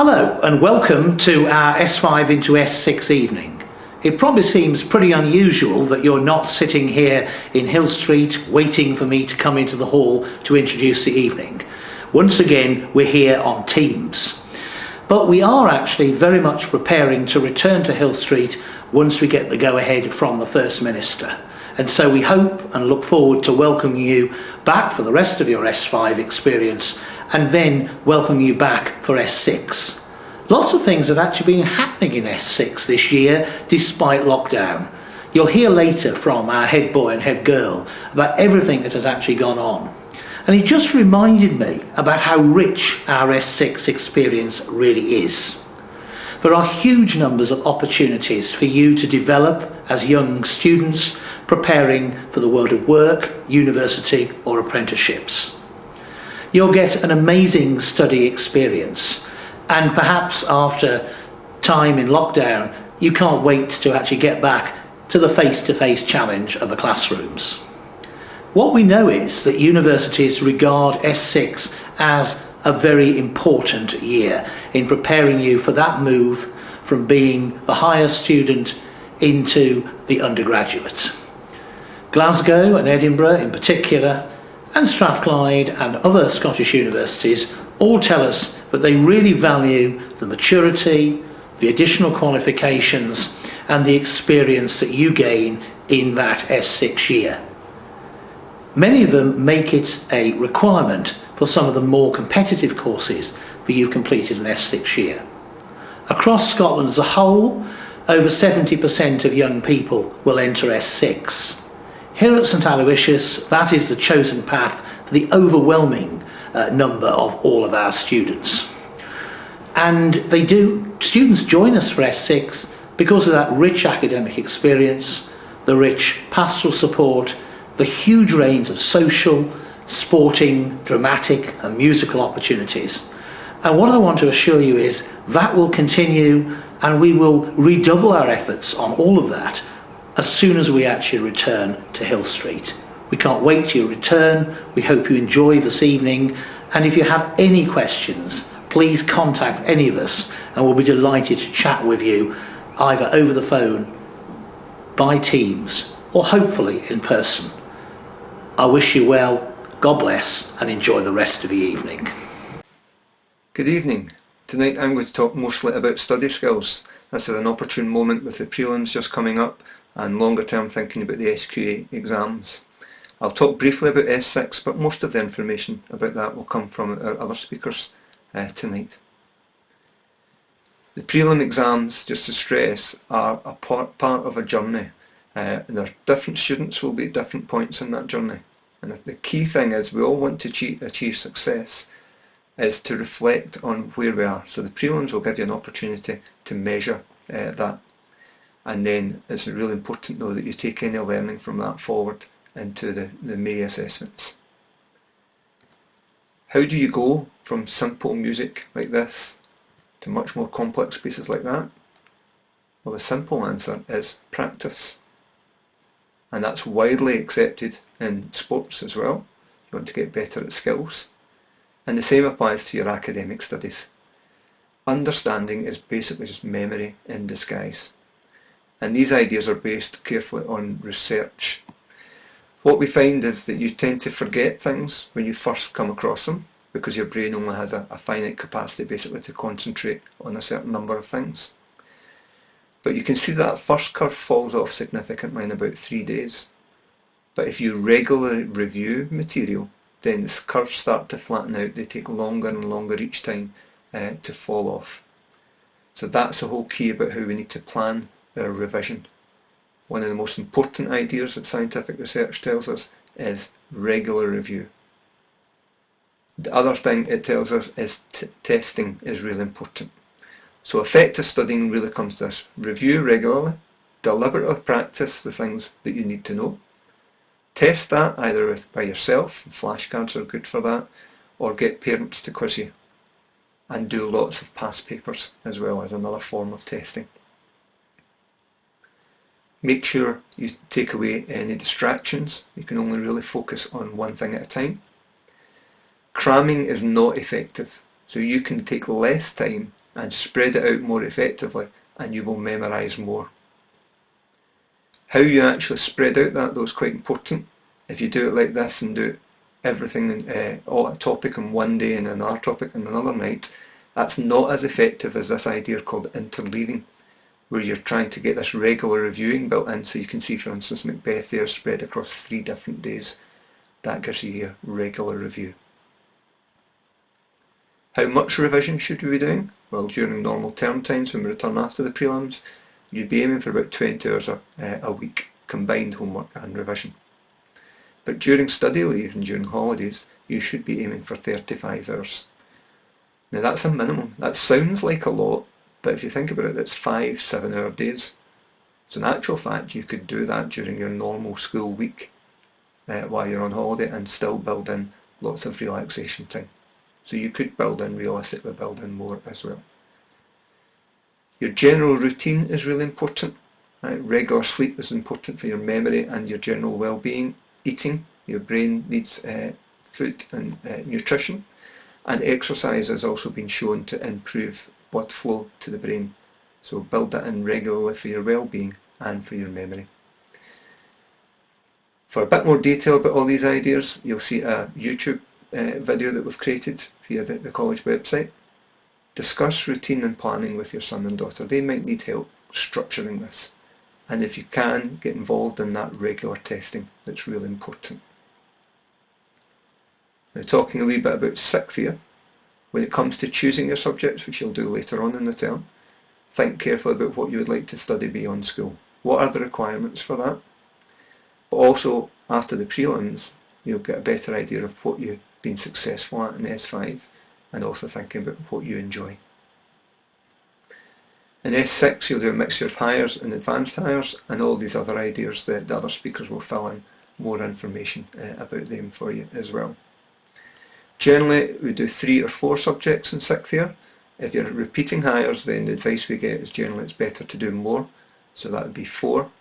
Hello and welcome to our S5 into S6 evening. It probably seems pretty unusual that you're not sitting here in Hill Street waiting for me to come into the hall to introduce the evening. Once again, we're here on Teams. But we are actually very much preparing to return to Hill Street once we get the go-ahead from the First Minister. And so we hope and look forward to welcoming you back for the rest of your S5 experience and then welcome you back for S6. Lots of things have actually been happening in S6 this year despite lockdown. You'll hear later from our head boy and head girl about everything that has actually gone on. And it just reminded me about how rich our S6 experience really is. There are huge numbers of opportunities for you to develop as young students preparing for the world of work, university or apprenticeships. You'll get an amazing study experience, and perhaps after time in lockdown you can't wait to actually get back to the face-to-face challenge of the classrooms. What we know is that universities regard S6 as a very important year in preparing you for that move from being the higher student into the undergraduate. Glasgow and Edinburgh in particular, and Strathclyde and other Scottish universities all tell us that they really value the maturity, the additional qualifications and the experience that you gain in that S6 year. Many of them make it a requirement for some of the more competitive courses that you've completed an S6 year. Across Scotland as a whole, over 70% of young people will enter S6. Here at St Aloysius, that is the chosen path for the overwhelming number of all of our students. And students join us for S6 because of that rich academic experience, the rich pastoral support, the huge range of social, sporting, dramatic and musical opportunities. And what I want to assure you is that will continue, and we will redouble our efforts on all of that as soon as we actually return to Hill Street. We can't wait till you return. We hope you enjoy this evening, and if you have any questions, please contact any of us and we'll be delighted to chat with you either over the phone, by Teams or hopefully in person. I wish you well, God bless, and enjoy the rest of the evening. Good evening. Tonight I'm going to talk mostly about study skills. This is an opportune moment with the prelims just coming up and longer term thinking about the SQA exams. I'll talk briefly about S6, but most of the information about that will come from our other speakers tonight. The prelim exams, just to stress, are a part of a journey. And different students will be at different points in that journey. And the key thing is we all want to achieve success is to reflect on where we are. So the prelims will give you an opportunity to measure that. And then it's really important though that you take any learning from that forward into the May assessments. How do you go from simple music like this to much more complex pieces like that? Well, the simple answer is practice. And that's widely accepted in sports as well. You want to get better at skills. And the same applies to your academic studies. Understanding is basically just memory in disguise. And these ideas are based carefully on research. What we find is that you tend to forget things when you first come across them because your brain only has a finite capacity basically to concentrate on a certain number of things. But you can see that first curve falls off significantly in about 3 days. But if you regularly review material, then the curves start to flatten out. They take longer and longer each time to fall off. So that's the whole key about how we need to plan our revision. One of the most important ideas that scientific research tells us is regular review. The other thing it tells us is testing is really important. So effective studying really comes to this: review regularly, deliberately practice the things that you need to know, test that either by yourself, flashcards are good for that, or get parents to quiz you, and do lots of past papers as well as another form of testing. Make sure you take away any distractions. You can only really focus on one thing at a time. Cramming is not effective, so you can take less time and spread it out more effectively, and you will memorise more. How you actually spread out that though is quite important. If you do it like this and do everything, all a topic on one day and another topic on another night, that's not as effective as this idea called interleaving, where you're trying to get this regular reviewing built in. So you can see, for instance, Macbeth there spread across 3 different days. That gives you your regular review. How much revision should we be doing? Well, during normal term times, when we return after the prelims, you'd be aiming for about 20 hours a week, combined homework and revision. But during study leave and during holidays, you should be aiming for 35 hours. Now that's a minimum. That sounds like a lot, but if you think about it, that's 5 7-hour days. So in actual fact, you could do that during your normal school week while you're on holiday and still build in lots of relaxation time. So you could realistically build in more as well. Your general routine is really important. Right? Regular sleep is important for your memory and your general well-being. Eating, your brain needs food and nutrition. And exercise has also been shown to improve blood flow to the brain. So build that in regularly for your well-being and for your memory. For a bit more detail about all these ideas, you'll see a YouTube video that we've created via the college website. Discuss routine and planning with your son and daughter. They might need help structuring this. And if you can, get involved in that regular testing. That's really important. Now, talking a wee bit about 6th year, when it comes to choosing your subjects, which you'll do later on in the term, think carefully about what you would like to study beyond school. What are the requirements for that? But also, after the prelims, you'll get a better idea of what you've been successful at in S5, and also thinking about what you enjoy. In S6, you'll do a mixture of hires and advanced hires, and all these other ideas that the other speakers will fill in more information about them for you as well. Generally, we do 3 or 4 subjects in 6th year. If you're repeating hires, then the advice we get is generally it's better to do more, so that would be 4.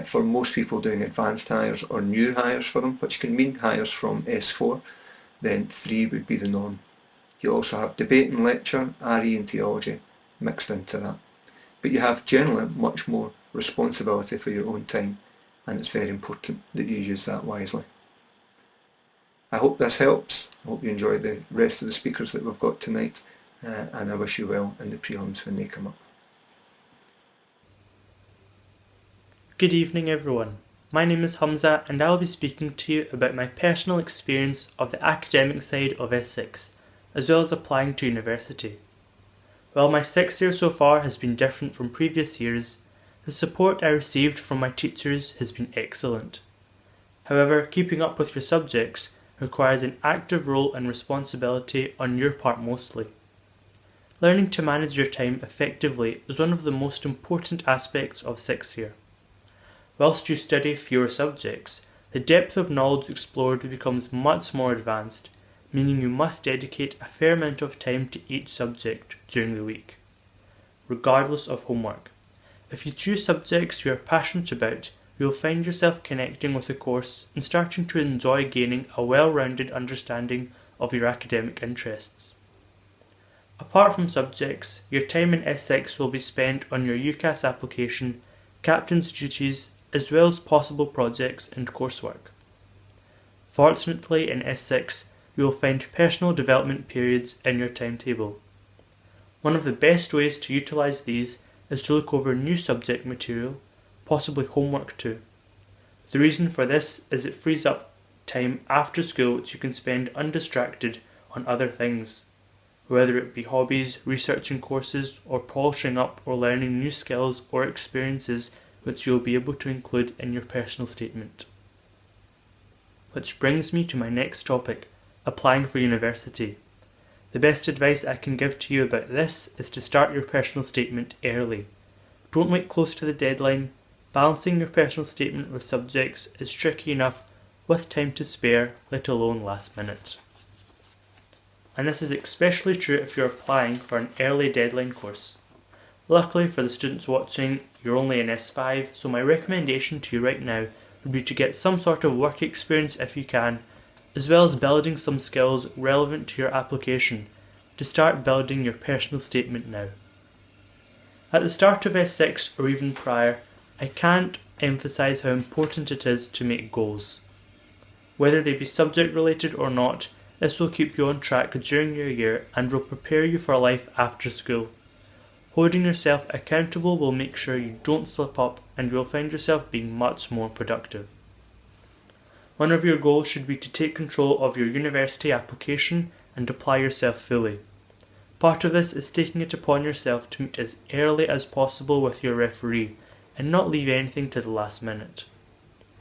For most people doing advanced hires or new hires for them, which can mean hires from S4, then 3 would be the norm. You also have debate and lecture, RE and theology mixed into that. But you have generally much more responsibility for your own time, and it's very important that you use that wisely. I hope this helps. I hope you enjoy the rest of the speakers that we've got tonight, and I wish you well in the prelims when they come up. Good evening everyone. My name is Hamza and I'll be speaking to you about my personal experience of the academic side of S6, as well as applying to university. While my 6th year so far has been different from previous years, the support I received from my teachers has been excellent. However, keeping up with your subjects requires an active role and responsibility on your part mostly. Learning to manage your time effectively is one of the most important aspects of 6th year. Whilst you study fewer subjects, the depth of knowledge explored becomes much more advanced, meaning you must dedicate a fair amount of time to each subject during the week, regardless of homework. If you choose subjects you are passionate about, you will find yourself connecting with the course and starting to enjoy gaining a well-rounded understanding of your academic interests. Apart from subjects, your time in S6 will be spent on your UCAS application, captain's duties, as well as possible projects and coursework. Fortunately, in S6, you will find personal development periods in your timetable. One of the best ways to utilise these is to look over new subject material, possibly homework too. The reason for this is it frees up time after school which you can spend undistracted on other things, whether it be hobbies, researching courses, or polishing up or learning new skills or experiences which you'll be able to include in your personal statement. Which brings me to my next topic, applying for university. The best advice I can give to you about this is to start your personal statement early. Don't wait close to the deadline. Balancing your personal statement with subjects is tricky enough with time to spare, let alone last minute. And this is especially true if you're applying for an early deadline course. Luckily for the students watching, you're only in S5, so my recommendation to you right now would be to get some sort of work experience if you can, as well as building some skills relevant to your application, to start building your personal statement now. At the start of S6 or even prior, I can't emphasise how important it is to make goals. Whether they be subject related or not, this will keep you on track during your year and will prepare you for life after school. Holding yourself accountable will make sure you don't slip up and you will find yourself being much more productive. One of your goals should be to take control of your university application and apply yourself fully. Part of this is taking it upon yourself to meet as early as possible with your referee and not leave anything to the last minute.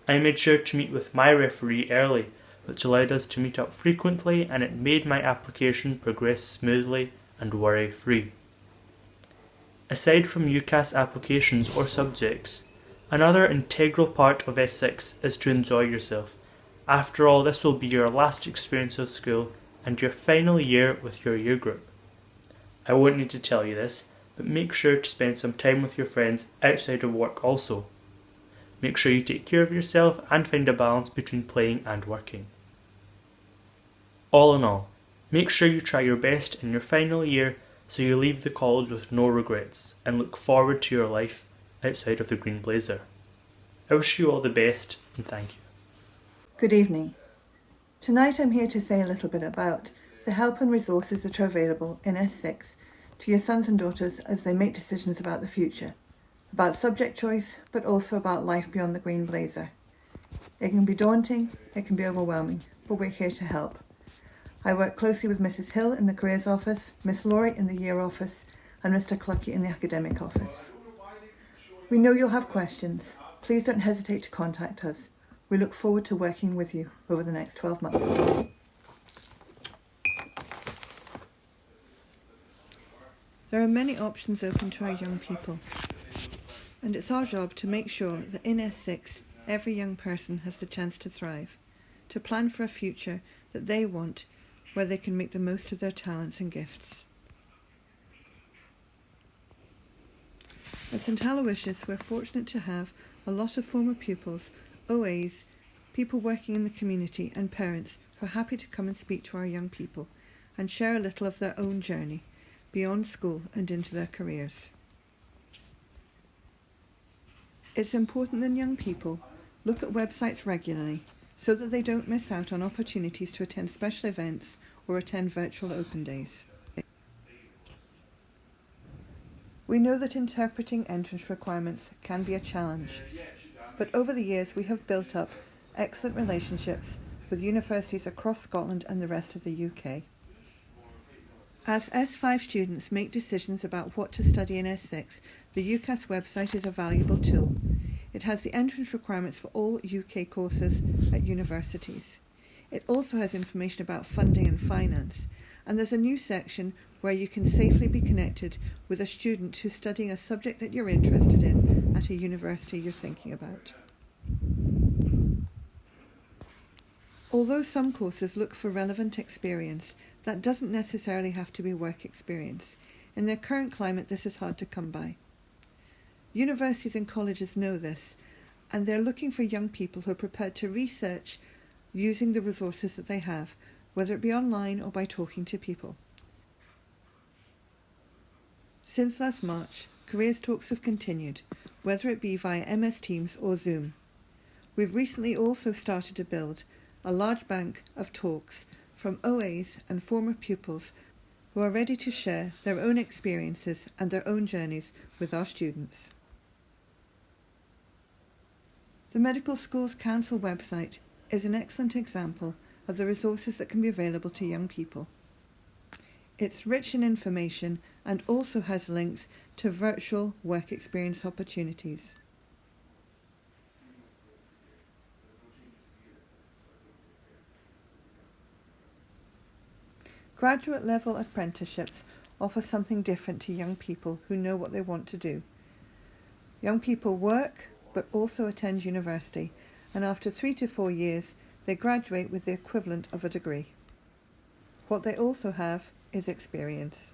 I made sure to meet with my referee early, which allowed us to meet up frequently, and it made my application progress smoothly and worry-free. Aside from UCAS applications or subjects, another integral part of S6 is to enjoy yourself. After all, this will be your last experience of school and your final year with your year group. I won't need to tell you this, but make sure to spend some time with your friends outside of work also. Make sure you take care of yourself and find a balance between playing and working. All in all, make sure you try your best in your final year so you leave the college with no regrets and look forward to your life outside of the green blazer. I wish you all the best and thank you. Good evening. Tonight I'm here to say a little bit about the help and resources that are available in S6 to your sons and daughters as they make decisions about the future, about subject choice, but also about life beyond the green blazer. It can be daunting, it can be overwhelming, but we're here to help. I work closely with Mrs. Hill in the careers office, Miss Laurie in the year office, and Mr. Clucky in the academic office. We know you'll have questions. Please don't hesitate to contact us. We look forward to working with you over the next 12 months. There are many options open to our young people, and it's our job to make sure that in S6 every young person has the chance to thrive, to plan for a future that they want, where they can make the most of their talents and gifts. At St Aloysius, we're fortunate to have a lot of former pupils, OAs, people working in the community and parents who are happy to come and speak to our young people and share a little of their own journey beyond school and into their careers. It's important that young people look at websites regularly so that they don't miss out on opportunities to attend special events or attend virtual open days. We know that interpreting entrance requirements can be a challenge, but over the years we have built up excellent relationships with universities across Scotland and the rest of the UK. As S5 students make decisions about what to study in S6, the UCAS website is a valuable tool. It has the entrance requirements for all UK courses at universities. It also has information about funding and finance, and there's a new section where you can safely be connected with a student who's studying a subject that you're interested in at a university you're thinking about. Although some courses look for relevant experience, that doesn't necessarily have to be work experience. In their current climate, this is hard to come by. Universities and colleges know this, and they're looking for young people who are prepared to research using the resources that they have, whether it be online or by talking to people. Since last March, careers talks have continued, whether it be via MS Teams or Zoom. We've recently also started to build a large bank of talks from OAs and former pupils who are ready to share their own experiences and their own journeys with our students. The Medical Schools Council website is an excellent example of the resources that can be available to young people. It's rich in information and also has links to virtual work experience opportunities. Graduate level apprenticeships offer something different to young people who know what they want to do. Young people work but also attend university, and after 3 to 4 years they graduate with the equivalent of a degree. What they also have is experience.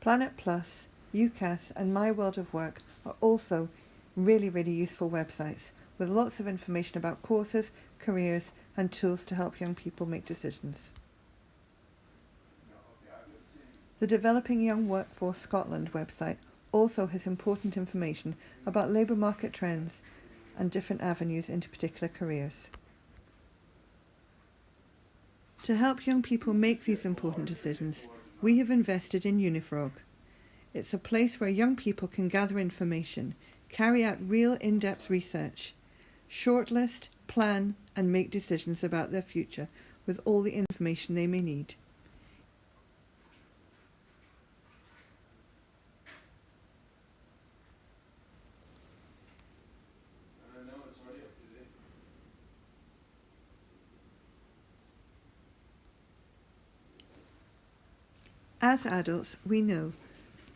Planet Plus, UCAS and My World of Work are also really useful websites with lots of information about courses, careers and tools to help young people make decisions. The Developing Young Workforce Scotland website also has important information about labour market trends and different avenues into particular careers. To help young people make these important decisions, we have invested in Unifrog. It's a place where young people can gather information, carry out real in-depth research, shortlist, plan and make decisions about their future with all the information they may need. As adults, we know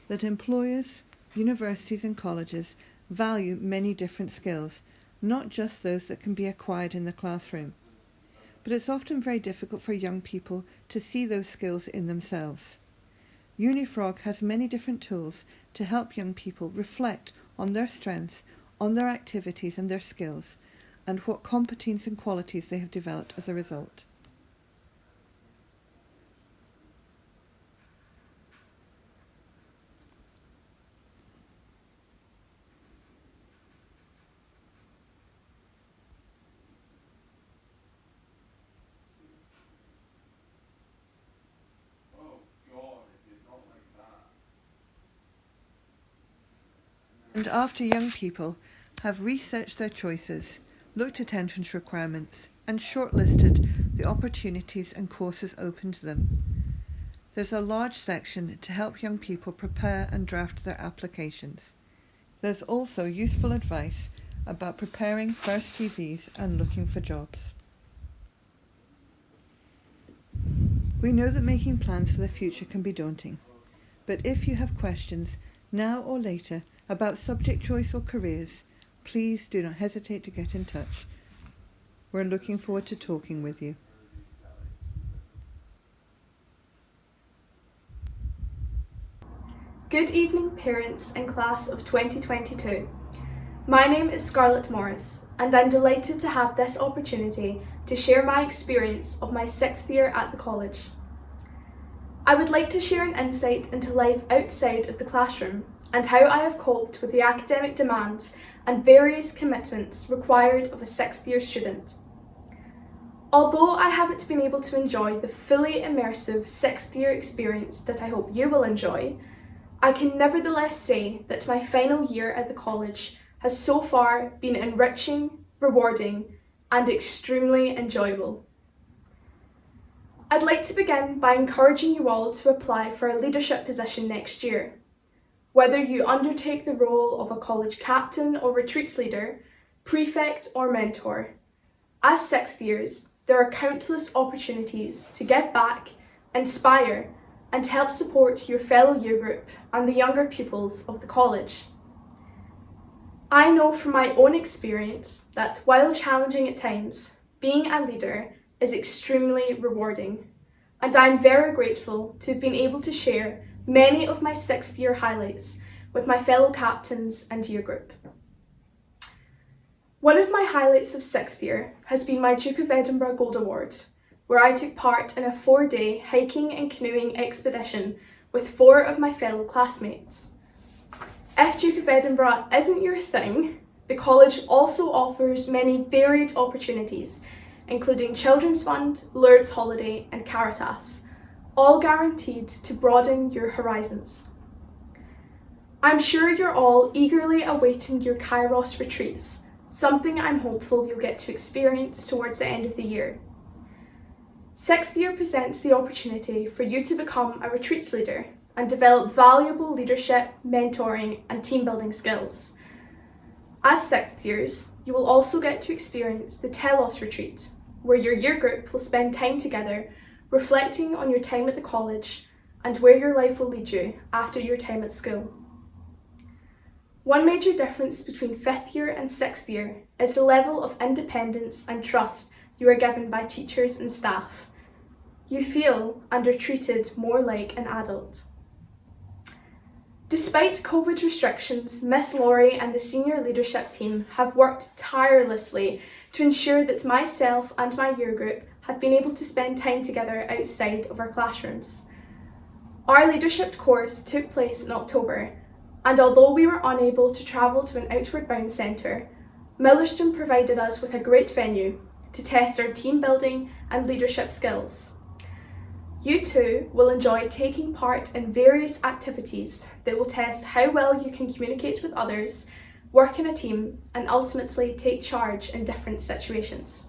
that employers, universities and colleges value many different skills, not just those that can be acquired in the classroom. But it's often very difficult for young people to see those skills in themselves. Unifrog has many different tools to help young people reflect on their strengths, on their activities and their skills, and what competence and qualities they have developed as a result. And after young people have researched their choices, looked at entrance requirements and shortlisted the opportunities and courses open to them, there's a large section to help young people prepare and draft their applications. There's also useful advice about preparing first CVs and looking for jobs. We know that making plans for the future can be daunting, but if you have questions now or later about subject choice or careers, please do not hesitate to get in touch. We're looking forward to talking with you. Good evening, parents and class of 2022. My name is Scarlett Morris, and I'm delighted to have this opportunity to share my experience of my 6th year at the college. I would like to share an insight into life outside of the classroom and how I have coped with the academic demands and various commitments required of a 6th year student. Although I haven't been able to enjoy the fully immersive 6th year experience that I hope you will enjoy, I can nevertheless say that my final year at the college has so far been enriching, rewarding, and extremely enjoyable. I'd like to begin by encouraging you all to apply for a leadership position next year. Whether you undertake the role of a college captain or retreats leader, prefect or mentor, as 6th years, there are countless opportunities to give back, inspire, and help support your fellow year group and the younger pupils of the college. I know from my own experience that while challenging at times, being a leader is extremely rewarding, and I'm very grateful to have been able to share many of my 6th year highlights with my fellow captains and year group. One of my highlights of 6th year has been my Duke of Edinburgh Gold Award, where I took part in a 4-day hiking and canoeing expedition with 4 of my fellow classmates. If Duke of Edinburgh isn't your thing, the college also offers many varied opportunities, including Children's Fund, Lourdes Holiday and Caritas, all guaranteed to broaden your horizons. I'm sure you're all eagerly awaiting your Kairos retreats, something I'm hopeful you'll get to experience towards the end of the year. 6th year presents the opportunity for you to become a retreats leader and develop valuable leadership, mentoring and team building skills. As 6th years, you will also get to experience the Telos retreat, where your year group will spend time together reflecting on your time at the college and where your life will lead you after your time at school. One major difference between 5th year and 6th year is the level of independence and trust you are given by teachers and staff. You feel and are treated more like an adult. Despite COVID restrictions, Miss Laurie and the senior leadership team have worked tirelessly to ensure that myself and my year group have been able to spend time together outside of our classrooms. Our leadership course took place in October, and although we were unable to travel to an outward bound centre, Millerstone provided us with a great venue to test our team building and leadership skills. You too will enjoy taking part in various activities that will test how well you can communicate with others, work in a team, and ultimately take charge in different situations.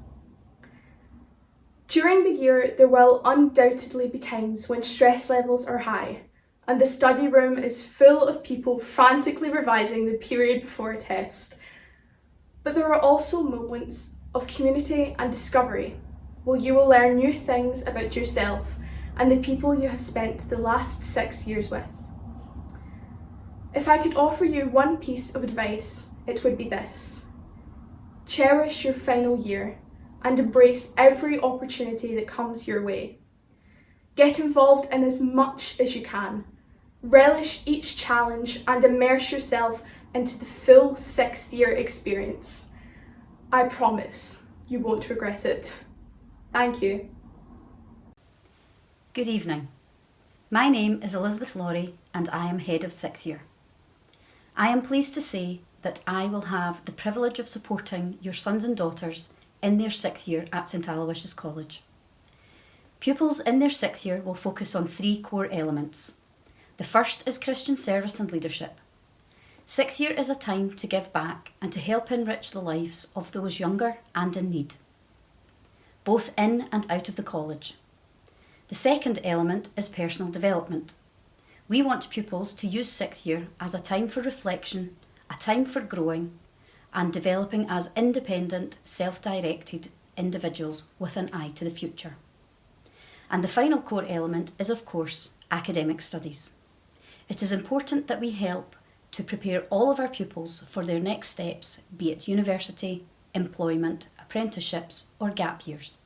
During the year, there will undoubtedly be times when stress levels are high, and the study room is full of people frantically revising the period before a test. But there are also moments of community and discovery, where you will learn new things about yourself and the people you have spent the last 6 years with. If I could offer you one piece of advice, it would be this: cherish your final year and embrace every opportunity that comes your way. Get involved in as much as you can. Relish each challenge and immerse yourself into the full 6th year experience. I promise you won't regret it. Thank you. Good evening. My name is Elizabeth Laurie and I am Head of 6th Year. I am pleased to say that I will have the privilege of supporting your sons and daughters in their 6th year at St Aloysius College. Pupils in their 6th year will focus on 3 core elements. The first is Christian service and leadership. 6th year is a time to give back and to help enrich the lives of those younger and in need, both in and out of the college. The second element is personal development. We want pupils to use 6th year as a time for reflection, a time for growing and developing as independent, self-directed individuals with an eye to the future. And the final core element is, of course, academic studies. It is important that we help to prepare all of our pupils for their next steps, be it university, employment, apprenticeships or gap years.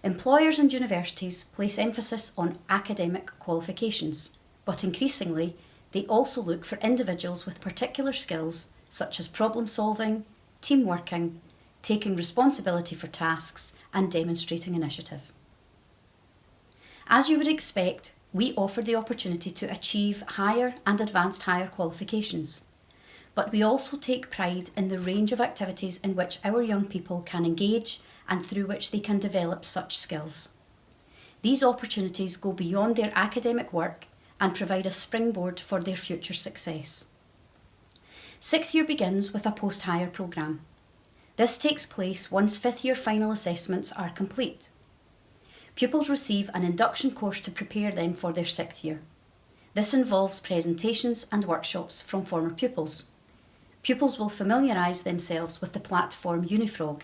Employers and universities place emphasis on academic qualifications, but increasingly they also look for individuals with particular skills such as problem solving, team working, taking responsibility for tasks and demonstrating initiative. As you would expect, we offer the opportunity to achieve higher and advanced higher qualifications, but we also take pride in the range of activities in which our young people can engage and through which they can develop such skills. These opportunities go beyond their academic work and provide a springboard for their future success. 6th year begins with a post-hire programme. This takes place once 5th year final assessments are complete. Pupils receive an induction course to prepare them for their 6th year. This involves presentations and workshops from former pupils. Pupils will familiarise themselves with the platform Unifrog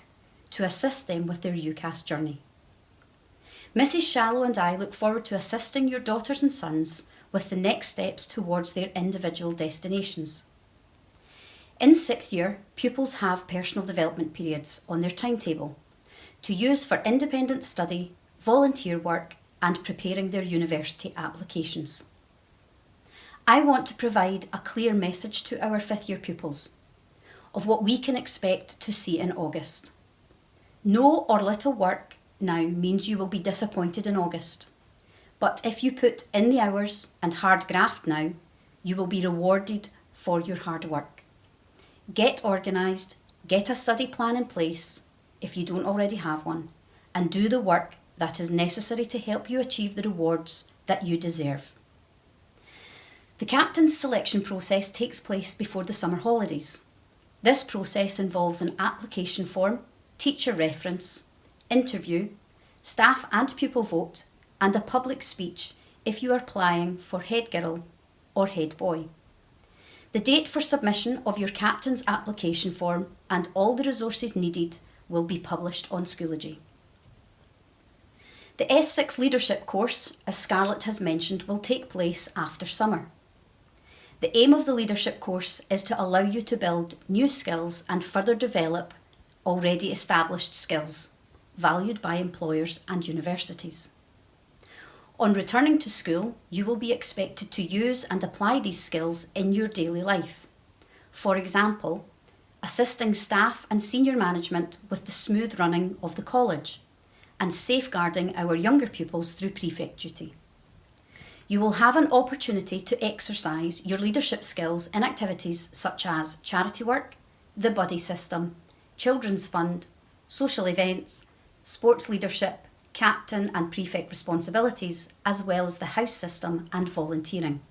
to assist them with their UCAS journey. Mrs. Shallow and I look forward to assisting your daughters and sons with the next steps towards their individual destinations. In 6th year, pupils have personal development periods on their timetable to use for independent study, volunteer work and preparing their university applications. I want to provide a clear message to our 5th year pupils of what we can expect to see in August. No or little work now means you will be disappointed in August, but if you put in the hours and hard graft now, you will be rewarded for your hard work. Get organised, get a study plan in place if you don't already have one, and do the work that is necessary to help you achieve the rewards that you deserve. The captain's selection process takes place before the summer holidays. This process involves an application form, teacher reference, interview, staff and pupil vote, and a public speech if you are applying for head girl or head boy. The date for submission of your captain's application form and all the resources needed will be published on Schoology. The S6 leadership course, as Scarlett has mentioned, will take place after summer. The aim of the leadership course is to allow you to build new skills and further develop already established skills, valued by employers and universities. On returning to school, you will be expected to use and apply these skills in your daily life. For example, assisting staff and senior management with the smooth running of the college, and safeguarding our younger pupils through prefect duty. You will have an opportunity to exercise your leadership skills in activities such as charity work, the buddy system, children's fund, social events, sports leadership, captain and prefect responsibilities, as well as the house system and volunteering.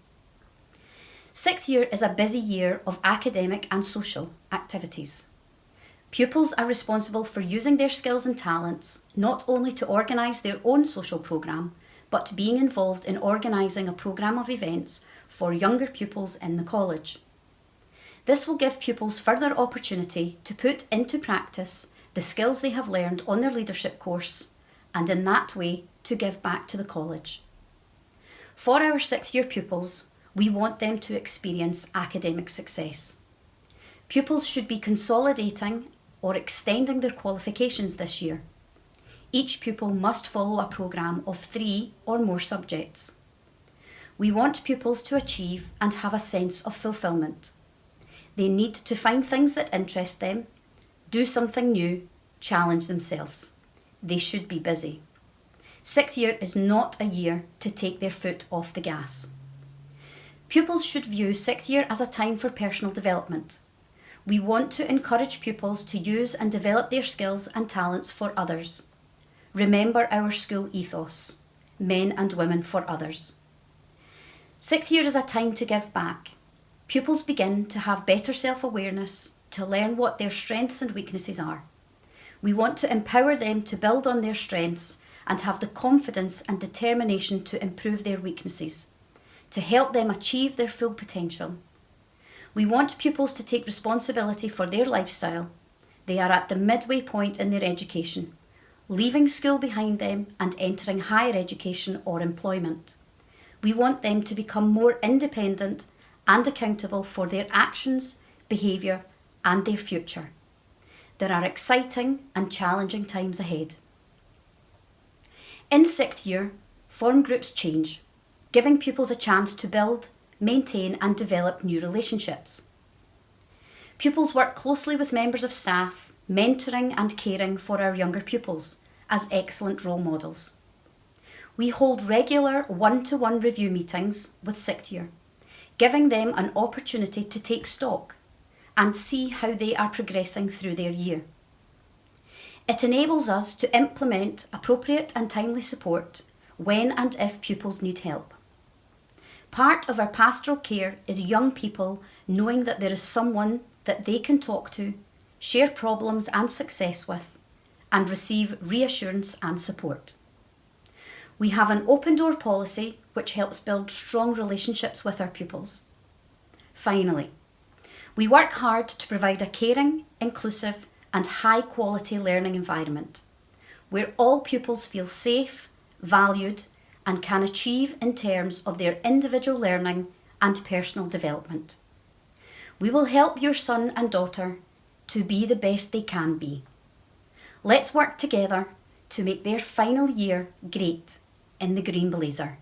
Sixth year is a busy year of academic and social activities. Pupils are responsible for using their skills and talents not only to organise their own social programme, but being involved in organising a programme of events for younger pupils in the college. This will give pupils further opportunity to put into practice the skills they have learned on their leadership course, and in that way to give back to the college. For our sixth year pupils, we want them to experience academic success. Pupils should be consolidating or extending their qualifications this year. Each pupil must follow a programme of 3 or more subjects. We want pupils to achieve and have a sense of fulfilment. They need to find things that interest them, do something new, challenge themselves. They should be busy. Sixth year is not a year to take their foot off the gas. Pupils should view sixth year as a time for personal development. We want to encourage pupils to use and develop their skills and talents for others. Remember our school ethos, men and women for others. Sixth year is a time to give back. Pupils begin to have better self-awareness, to learn what their strengths and weaknesses are. We want to empower them to build on their strengths and have the confidence and determination to improve their weaknesses, to help them achieve their full potential. We want pupils to take responsibility for their lifestyle. They are at the midway point in their education, leaving school behind them and entering higher education or employment. We want them to become more independent and accountable for their actions, behaviour and their future. There are exciting and challenging times ahead. In sixth year, form groups change, giving pupils a chance to build, maintain and develop new relationships. Pupils work closely with members of staff, mentoring and caring for our younger pupils as excellent role models. We hold regular one-to-one review meetings with sixth year, giving them an opportunity to take stock and see how they are progressing through their year. It enables us to implement appropriate and timely support when and if pupils need help. Part of our pastoral care is young people knowing that there is someone that they can talk to, share problems and success with, and receive reassurance and support. We have an open door policy which helps build strong relationships with our pupils. Finally, we work hard to provide a caring, inclusive and high quality learning environment where all pupils feel safe, valued and can achieve in terms of their individual learning and personal development. We will help your son and daughter to be the best they can be. Let's work together to make their final year great in the Green Blazer.